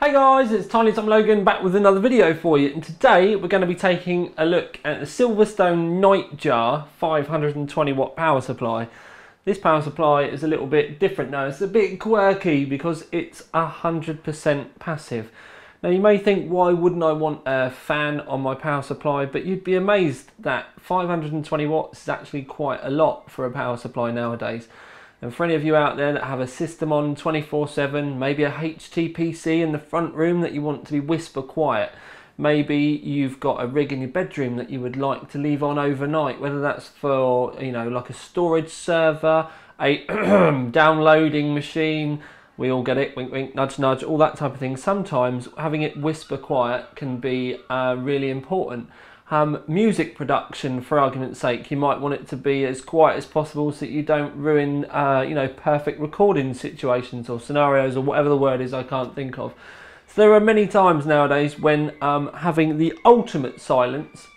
Hey guys, it's Tiny Tom Logan back with another video for you, and today we're going to be taking a look at the Silverstone Nightjar 520w power supply. This power supply is a little bit different now. It's a bit quirky because it's 100% passive. Now you may think, why wouldn't I want a fan on my power supply? But you'd be amazed that 520 watts is actually quite a lot for a power supply nowadays. And for any of you out there that have a system on 24/7, maybe a HTPC in the front room that you want to be whisper quiet, maybe you've got a rig in your bedroom that you would like to leave on overnight, whether that's for, you know, like a storage server, a downloading machine, we all get it, wink wink, nudge nudge, all that type of thing. Sometimes having it whisper quiet can be really important. Music production, for argument's sake, you might want it to be as quiet as possible so that you don't ruin you know, perfect recording situations or scenarios or whatever the word is I can't think of. So there are many times nowadays when having the ultimate silence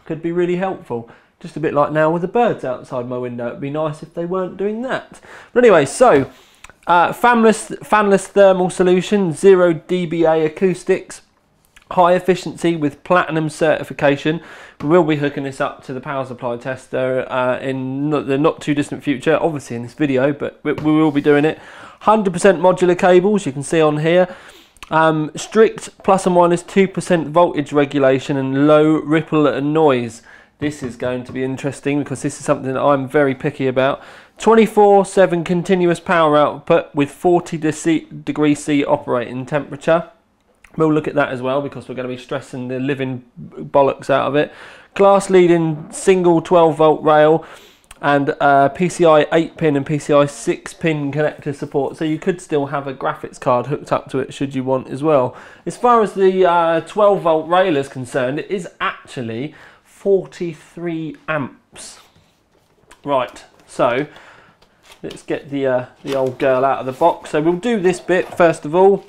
could be really helpful. Just a bit like now with the birds outside my window. It'd be nice if they weren't doing that. But anyway, so fanless thermal solution, 0 dBA acoustics, high efficiency with platinum certification. We will be hooking this up to the power supply tester in the not too distant future, obviously in this video, but we will be doing it. 100% modular cables, you can see on here. Strict plus or minus 2% voltage regulation and low ripple and noise. This is going to be interesting because this is something that I'm very picky about. 24/7 continuous power output with 40 degrees C operating temperature. We'll look at that as well because we're going to be stressing the living bollocks out of it. Class leading single 12 volt rail and PCI 8-pin and PCI 6-pin connector support. So you could still have a graphics card hooked up to it should you want as well. As far as the 12 volt rail is concerned, it is actually 43 amps. Right, so let's get the old girl out of the box. So we'll do this bit first of all.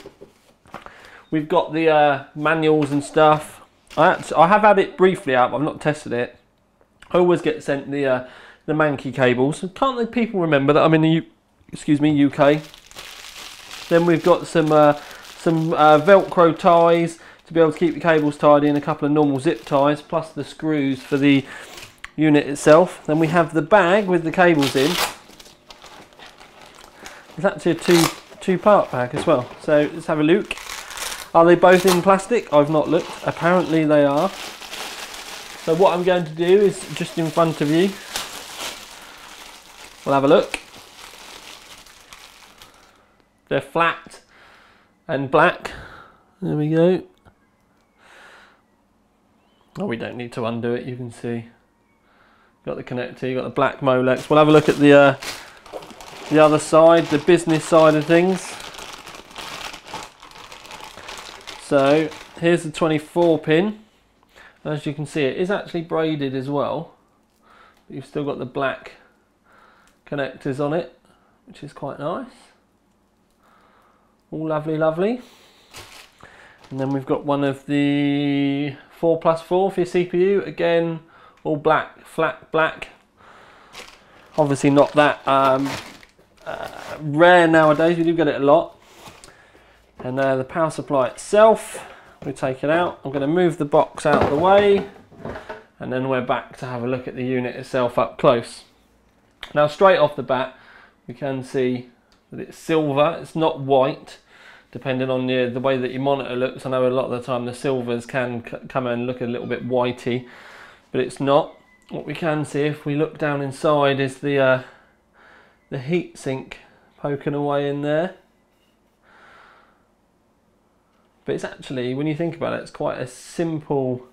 We've got the manuals and stuff. I have had it briefly out, but I've not tested it. I always get sent the manky cables. Can't the people remember that I'm in the UK? Then we've got some Velcro ties to be able to keep the cables tied in, a couple of normal zip ties, plus the screws for the unit itself. Then we have the bag with the cables in. It's actually a two-part bag as well. So let's have a look. Are they both in plastic? I've not looked. Apparently they are. So what I'm going to do is just in front of you. We'll have a look. They're flat and black. There we go. Oh, we don't need to undo it. You can see. Got the connector. You got the black Molex. We'll have a look at the other side, the business side of things. So here's the 24 pin. As you can see, it is actually braided as well. But you've still got the black connectors on it, which is quite nice. All lovely, lovely. And then we've got one of the 4+4 for your CPU. Again, all black, flat black. Obviously not that rare nowadays. We do get it a lot. And the power supply itself, we take it out. I'm going to move the box out of the way, and then we're back to have a look at the unit itself up close. Now straight off the bat, we can see that it's silver, it's not white, depending on the way that your monitor looks. I know a lot of the time the silvers can come and look a little bit whitey, but it's not. What we can see if we look down inside is the heat sink poking away in there. But it's actually, when you think about it, it's quite a simple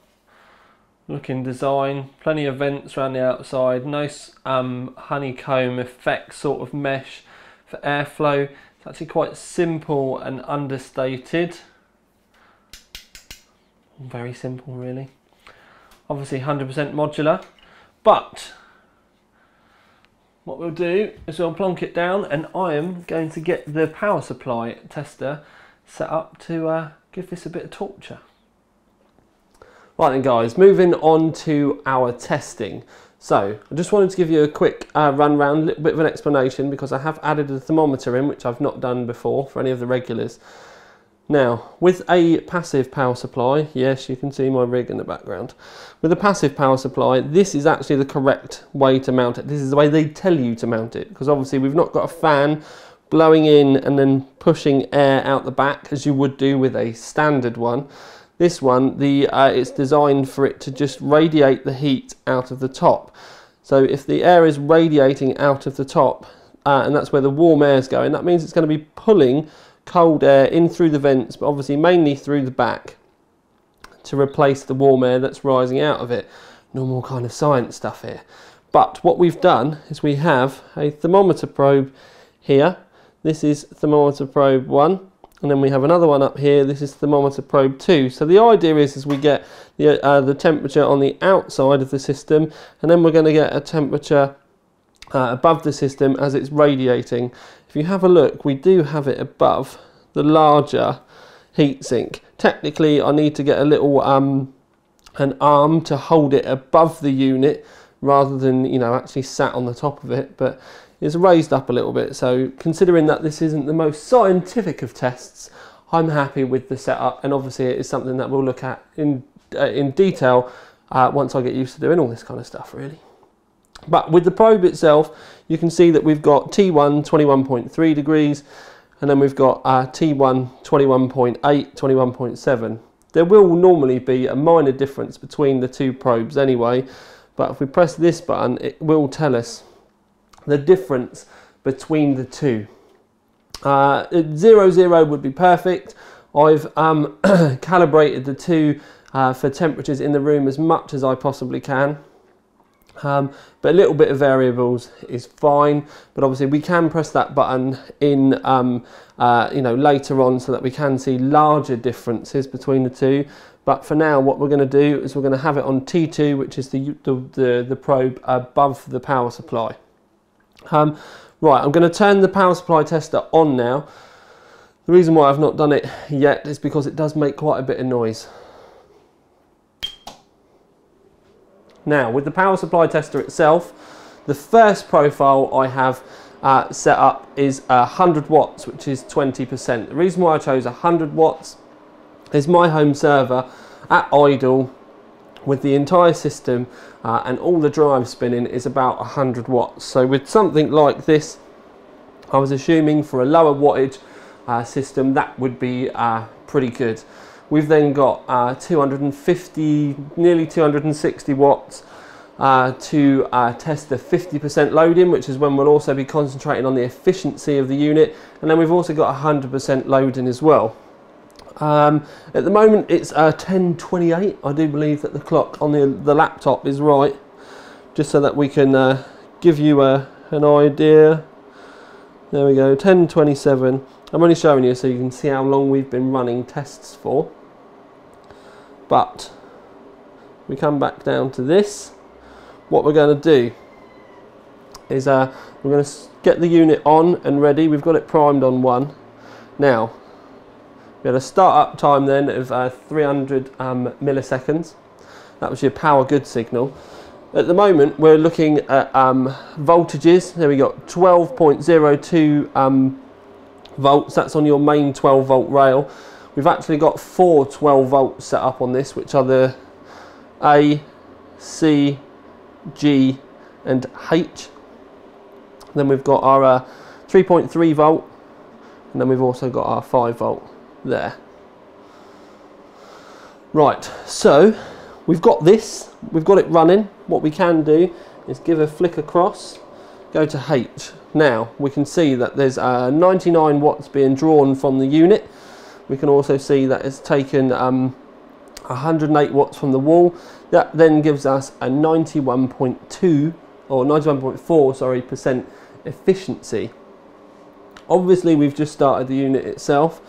looking design. Plenty of vents around the outside. Nice honeycomb effect sort of mesh for airflow. It's actually quite simple and understated. Very simple really. Obviously 100% modular. But what we'll do is we'll plonk it down, and I am going to get the power supply tester set up to give this a bit of torture. Right then guys, moving on to our testing. So I just wanted to give you a quick run round, a little bit of an explanation, because I have added a thermometer in, which I've not done before for any of the regulars. Now, with a passive power supply, yes, you can see my rig in the background. With a passive power supply, this is actually the correct way to mount it. This is the way they tell you to mount it, because obviously we've not got a fan blowing in and then pushing air out the back as you would do with a standard one. This one, it's designed for it to just radiate the heat out of the top. So if the air is radiating out of the top, and that's where the warm air is going, that means it's going to be pulling cold air in through the vents, but obviously mainly through the back, to replace the warm air that's rising out of it. Normal kind of science stuff here. But what we've done is we have a thermometer probe here. This is thermometer probe 1, and then we have another one up here. This is thermometer probe 2. So the idea is we get the temperature on the outside of the system, and then we're going to get a temperature above the system as it's radiating. If you have a look, we do have it above the larger heatsink. Technically, I need to get a little an arm to hold it above the unit rather than, you know, actually sat on the top of it, but it's raised up a little bit. So considering that this isn't the most scientific of tests, I'm happy with the setup, and obviously it is something that we'll look at in detail once I get used to doing all this kind of stuff, really. But with the probe itself, you can see that we've got T1 21.3 degrees, and then we've got T1 21.8, 21.7. There will normally be a minor difference between the two probes anyway, but if we press this button, it will tell us the difference between the two. 00 would be perfect. I've calibrated the two for temperatures in the room as much as I possibly can. But a little bit of variables is fine, but obviously we can press that button in you know, later on, so that we can see larger differences between the two. But for now, what we're going to do is we're going to have it on T2, which is the probe above the power supply. Right, I'm going to turn the power supply tester on now. The reason why I've not done it yet is because it does make quite a bit of noise. Now, with the power supply tester itself, the first profile I have set up is 100 watts, which is 20%. The reason why I chose 100 watts is my home server at idle with the entire system and all the drives spinning is about 100 watts. So with something like this, I was assuming for a lower wattage system that would be pretty good. We've then got 250, nearly 260 watts to test the 50% loading, which is when we'll also be concentrating on the efficiency of the unit. And then we've also got 100% loading as well. At the moment it's 10:28. I do believe that the clock on the laptop is right, just so that we can give you an idea. There we go, 10:27. I'm only showing you so you can see how long we've been running tests for. But we come back down to this. What we're going to do is we're going to get the unit on and ready. We've got it primed on 1. Now, we had a start-up time then of 300 milliseconds. That was your power good signal. At the moment, we're looking at voltages. There we got 12.02 volts. That's on your main 12-volt rail. We've actually got 4 12 volts set up on this, which are the A, C, G and H. Then we've got our 3.3 volt, and then we've also got our 5 volt there. Right, so we've got this, we've got it running. What we can do is give a flick across, go to H. Now we can see that there's 99 watts being drawn from the unit. We can also see that it's taken 108 watts from the wall. That then gives us a 91.2 or 91.4, sorry, % efficiency. Obviously we've just started the unit itself,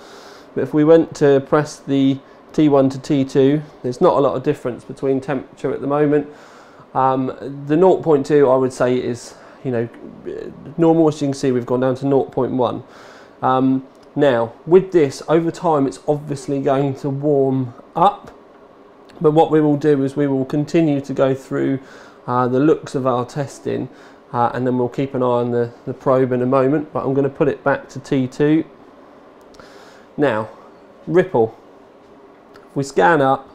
but if we went to press the T1 to T2, there's not a lot of difference between temperature at the moment. The 0.2 I would say is, you know, normal. As you can see, we've gone down to 0.1. Now with this, over time it's obviously going to warm up, but what we will do is we will continue to go through the looks of our testing, and then we'll keep an eye on the probe in a moment. But I'm going to put it back to T2. Now ripple. If we scan up,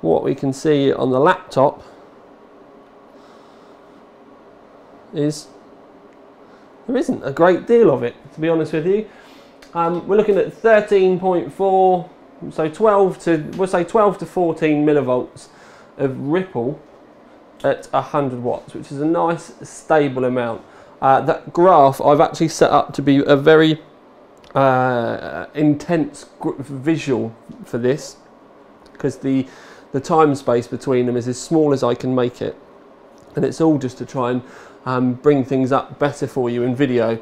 what we can see on the laptop is there isn't a great deal of it, to be honest with you. We're looking at 13.4, so 12 to, we'll say 12 to 14 millivolts of ripple at 100 watts, which is a nice stable amount. That graph I've actually set up to be a very intense visual for this, because the time space between them is as small as I can make it, and it's all just to try and bring things up better for you in video,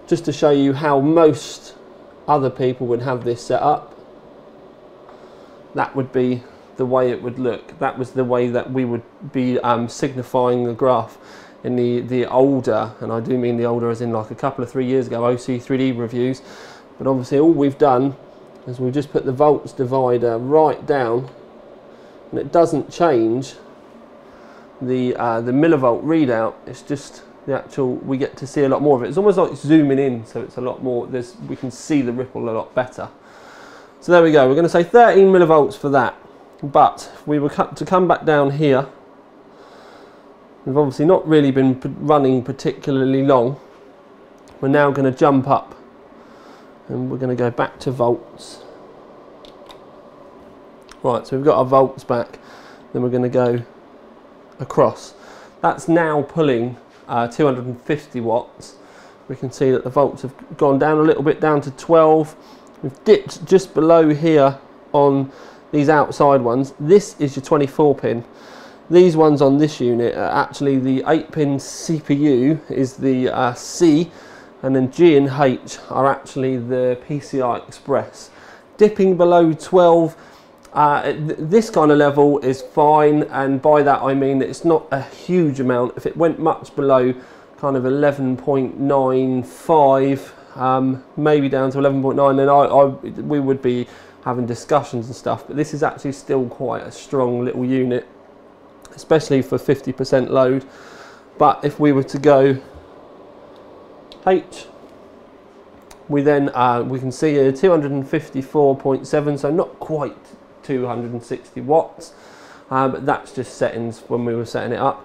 just to show you how most other people would have this set up. That would be the way it would look. That was the way that we would be signifying the graph in the older, and I do mean the older as in like a couple of 3 years ago, OC3D reviews. But obviously all we've done is we've just put the volts divider right down, and it doesn't change the millivolt readout. It's just the actual, we get to see a lot more of it. It's almost like zooming in, so it's a lot more, we can see the ripple a lot better. So there we go, we're going to say 13 millivolts for that. But if we were to come back down here, we've obviously not really been running particularly long. We're now going to jump up, and we're going to go back to volts. Right, so we've got our volts back, then we're going to go across. That's now pulling 250 watts. We can see that the volts have gone down a little bit, down to 12. We've dipped just below here on these outside ones. This is your 24 pin. These ones on this unit are actually the 8-pin CPU is the C, and then G and H are actually the PCI Express. Dipping below 12, this kind of level is fine, and by that I mean it's not a huge amount. If it went much below kind of 11.95, maybe down to 11.9, then we would be having discussions and stuff. But this is actually still quite a strong little unit, especially for 50% load. But if we were to go H, we then we can see a 254.7, so not quite 260 watts, but that's just settings when we were setting it up.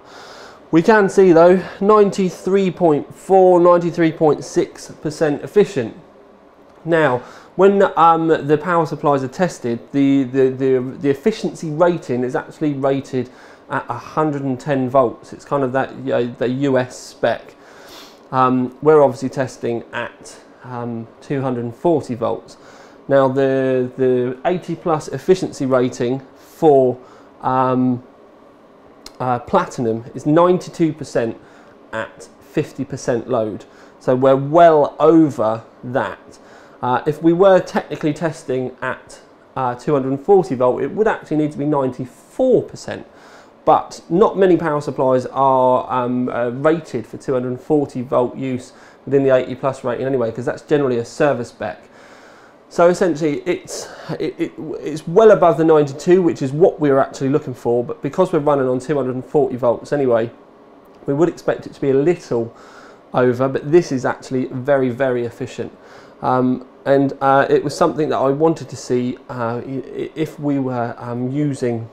We can see though 93.4, 93.6% efficient. Now when the power supplies are tested, the efficiency rating is actually rated at 110 volts. It's kind of that, the US spec. We're obviously testing at 240 volts. Now the 80 plus efficiency rating for platinum is 92% at 50% load. So we're well over that. If we were technically testing at 240 volt, it would actually need to be 94%. But not many power supplies are rated for 240 volt use within the 80 plus rating anyway, because that's generally a service spec. So essentially it's well above the 92, which is what we were actually looking for, but because we're running on 240 volts anyway, we would expect it to be a little over, but this is actually very, very efficient. And it was something that I wanted to see if we were using,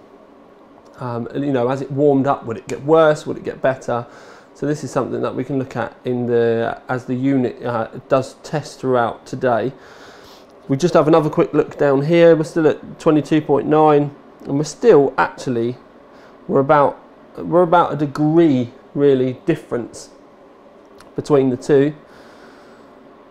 you know, as it warmed up, would it get worse, would it get better? So this is something that we can look at in as the unit does test throughout today. We just have another quick look down here. We're still at 22.9, and we're still actually we're about a degree really difference between the two.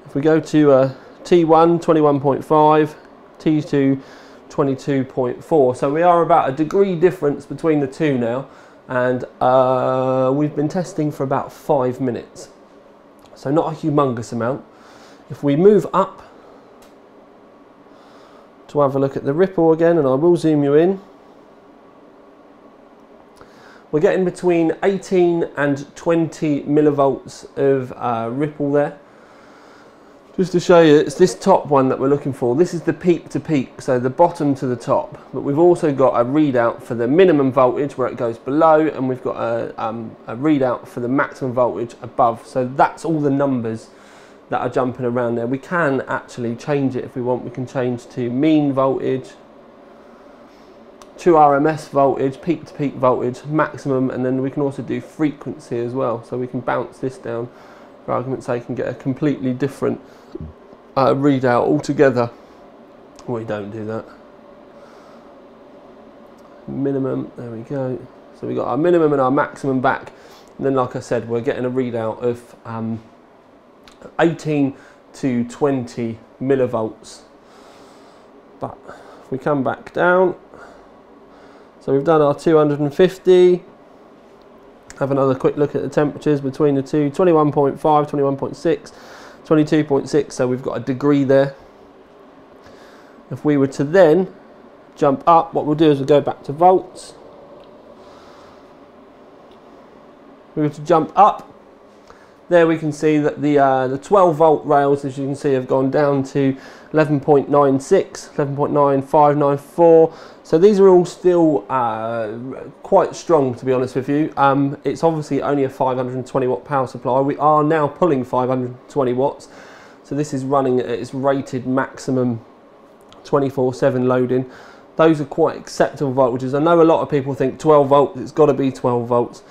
If we go to T1 21.5, T2 22.4, so we are about a degree difference between the two now, and we've been testing for about 5 minutes, so not a humongous amount. If we move up to have a look at the ripple again, and I will zoom you in, we're getting between 18 and 20 millivolts of ripple there. Just to show you, it's this top one that we're looking for. This is the peak to peak, so the bottom to the top. But we've also got a readout for the minimum voltage where it goes below, and we've got a readout for the maximum voltage above. So that's all the numbers that are jumping around there. We can actually change it if we want. We can change to mean voltage, to RMS voltage, peak to peak voltage, maximum, and then we can also do frequency as well. So we can bounce this down, for argument's sake, and get a completely different readout altogether. We don't do that. Minimum, there we go. So we got our minimum and our maximum back, and then like I said, we're getting a readout of 18 to 20 millivolts. But if we come back down, so we've done our 250. Have another quick look at the temperatures between the two. 21.5, 21.6, 22.6, so we've got a degree there. If we were to then jump up, what we'll do is we'll go back to volts. We were to jump up, there we can see that the 12 volt rails, as you can see, have gone down to 11.96, 11.9594. So these are all still quite strong, to be honest with you. It's obviously only a 520 watt power supply. We are now pulling 520 watts. So this is running at its rated maximum 24/7 loading. Those are quite acceptable voltages. I know a lot of people think 12 volts, it's got to be 12 volts.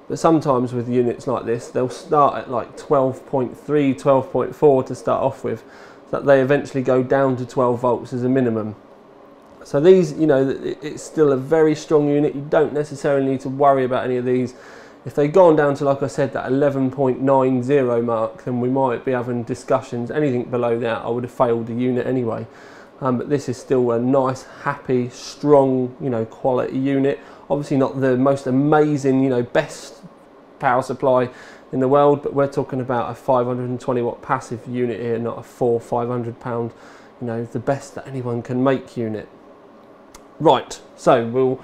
But sometimes with units like this, they'll start at like 12.3, 12.4 to start off with, so that they eventually go down to 12 volts as a minimum. So these, you know, it's still a very strong unit. You don't necessarily need to worry about any of these. If they'd gone down to, like I said, that 11.90 mark, then we might be having discussions. Anything below that, I would have failed the unit anyway. But this is still a nice, happy, strong, you know, quality unit. Obviously not the most amazing, you know, best power supply in the world, but we're talking about a 520 watt passive unit here, not a £400–500, you know, the best that anyone can make unit. Right, so we'll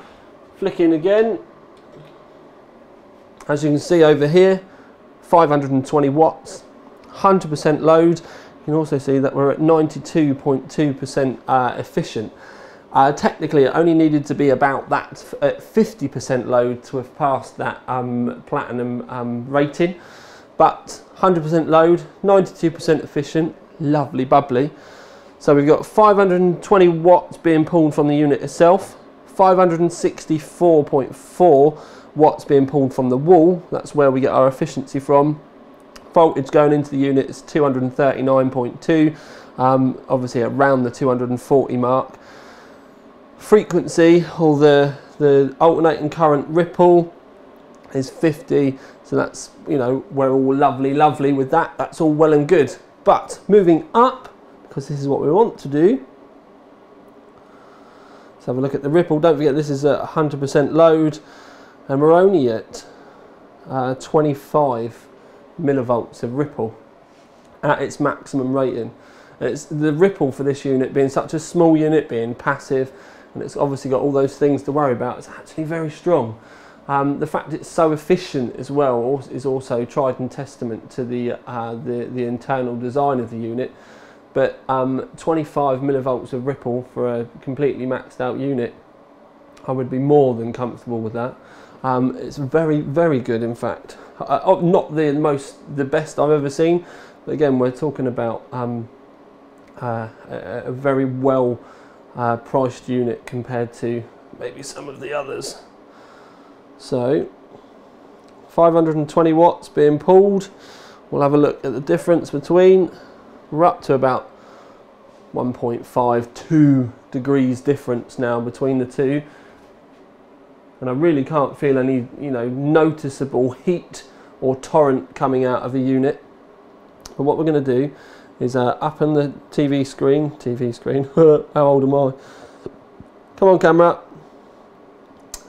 flick in again. As you can see over here, 520 watts, 100% load. You can also see that we're at 92.2% efficient. Technically, it only needed to be about that at 50% load to have passed that platinum rating, but 100% load, 92% efficient, lovely bubbly. So we've got 520 watts being pulled from the unit itself, 564.4 watts being pulled from the wall. That's where we get our efficiency from. Voltage going into the unit is 239.2, obviously around the 240 mark. Frequency, or the alternating current ripple, is 50, so that's, you know, we're all lovely with that. That's all well and good. But moving up, because this is what we want to do, let's have a look at the ripple. Don't forget this is at 100% load, and we're only at 25 millivolts of ripple at its maximum rating. It's the ripple for this unit, being such a small unit, being passive, and it's obviously got all those things to worry about. It's actually very strong. The fact it's so efficient as well is also tried and testament to the internal design of the unit. But 25 millivolts of ripple for a completely maxed out unit, I would be more than comfortable with that. It's very good, in fact. Not the best I've ever seen, but again, we're talking about a very well priced unit compared to maybe some of the others. So 520 watts being pulled. We'll have a look at the difference between. We're up to about 1.52 degrees difference now between the two, and I really can't feel any, you know, noticeable heat or torrent coming out of the unit. But what we're going to do is up on the TV screen, how old am I? Come on, camera.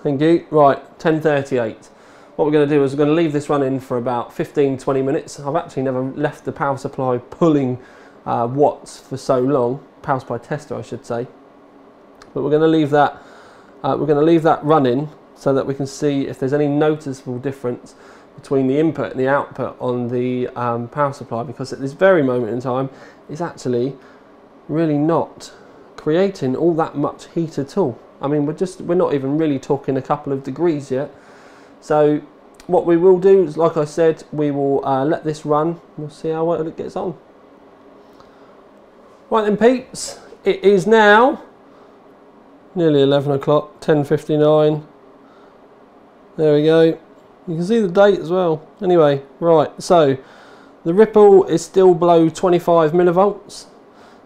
Thank you. Right, 10:38. What we're going to do is we're going to leave this running for about 15–20 minutes. I've actually never left the power supply pulling watts for so long, power supply tester I should say. But we're going to leave that running so that we can see if there's any noticeable difference between the input and the output on the power supply, because at this very moment in time it's actually really not creating all that much heat at all. I mean, we're not even really talking a couple of degrees yet. So what we will do is, like I said, we will let this run. We'll see how well it gets on. Right then peeps, it is now nearly 11 o'clock, 10:59. There we go. You can see the date as well. Anyway, right, so the ripple is still below 25 millivolts.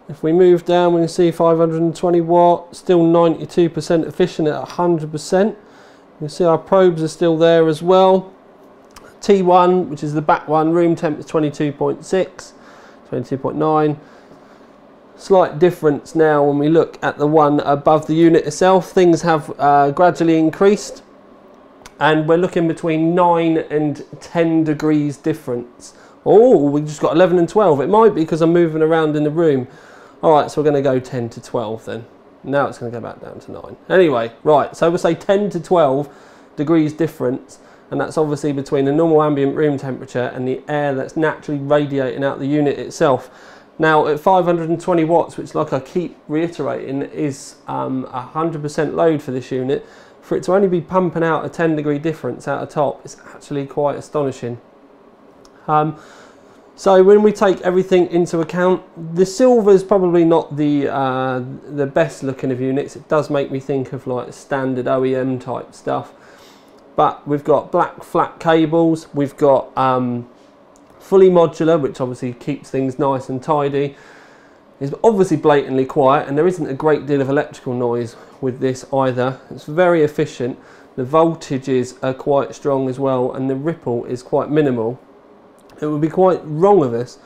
If we move down, we can see 520 watt, still 92% efficient at 100%. You can see our probes are still there as well. T1, which is the back one, room temp is 22.6, 22.9. Slight difference now when we look at the one above the unit itself. Things have gradually increased, and we're looking between 9 and 10 degrees difference. Oh, we just got 11 and 12. It might be because I'm moving around in the room. All right, so we're going to go 10 to 12 then. Now it's going to go back down to 9. Anyway, right, so we'll say 10 to 12 degrees difference, and that's obviously between the normal ambient room temperature and the air that's naturally radiating out the unit itself. Now at 520 watts, which like I keep reiterating is 100% load for this unit, for it to only be pumping out a 10 degree difference out of top is actually quite astonishing. So when we take everything into account, the silver is probably not the best looking of units. It does make me think of like standard OEM type stuff. But we've got black flat cables, we've got fully modular, which obviously keeps things nice and tidy. It's obviously blatantly quiet, and there isn't a great deal of electrical noise with this either. It's very efficient. The voltages are quite strong as well, and the ripple is quite minimal. It would be quite wrong of us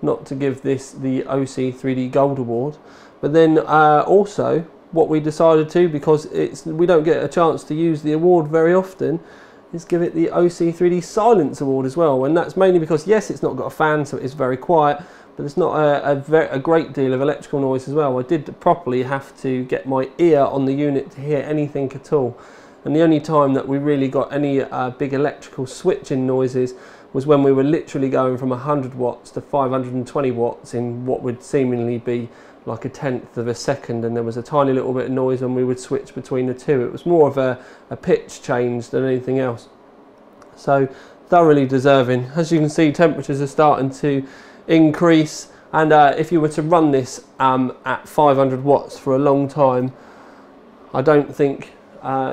not to give this the OC3D Gold Award. But then also what we decided to, because we don't get a chance to use the award very often, is give it the OC3D Silence Award as well. And that's mainly because, yes, it's not got a fan, so it is very quiet, but it's not a great deal of electrical noise as well. I did properly have to get my ear on the unit to hear anything at all. And the only time that we really got any big electrical switching noises was when we were literally going from 100 watts to 520 watts in what would seemingly be like a tenth of a second, and there was a tiny little bit of noise when we would switch between the two. It was more of a pitch change than anything else. So thoroughly deserving. As you can see, temperatures are starting to increase, and if you were to run this at 500 watts for a long time, I don't think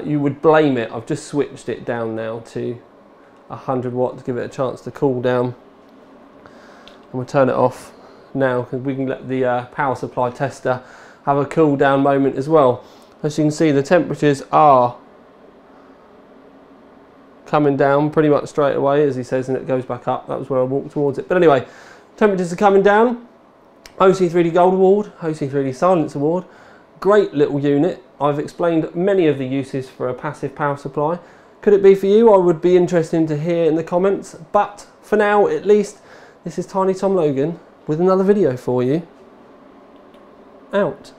you would blame it. I've just switched it down now to 100 watts to give it a chance to cool down, and we'll turn it off now because we can let the power supply tester have a cool down moment as well. As you can see, the temperatures are coming down pretty much straight away, as he says, and it goes back up. That was where I walked towards it. But anyway, temperatures are coming down. OC3D Gold Award, OC3D Silence Award. Great little unit. I've explained many of the uses for a passive power supply. Could it be for you? I would be interested to hear in the comments. But for now, at least, this is Tiny Tom Logan with another video for you. Out.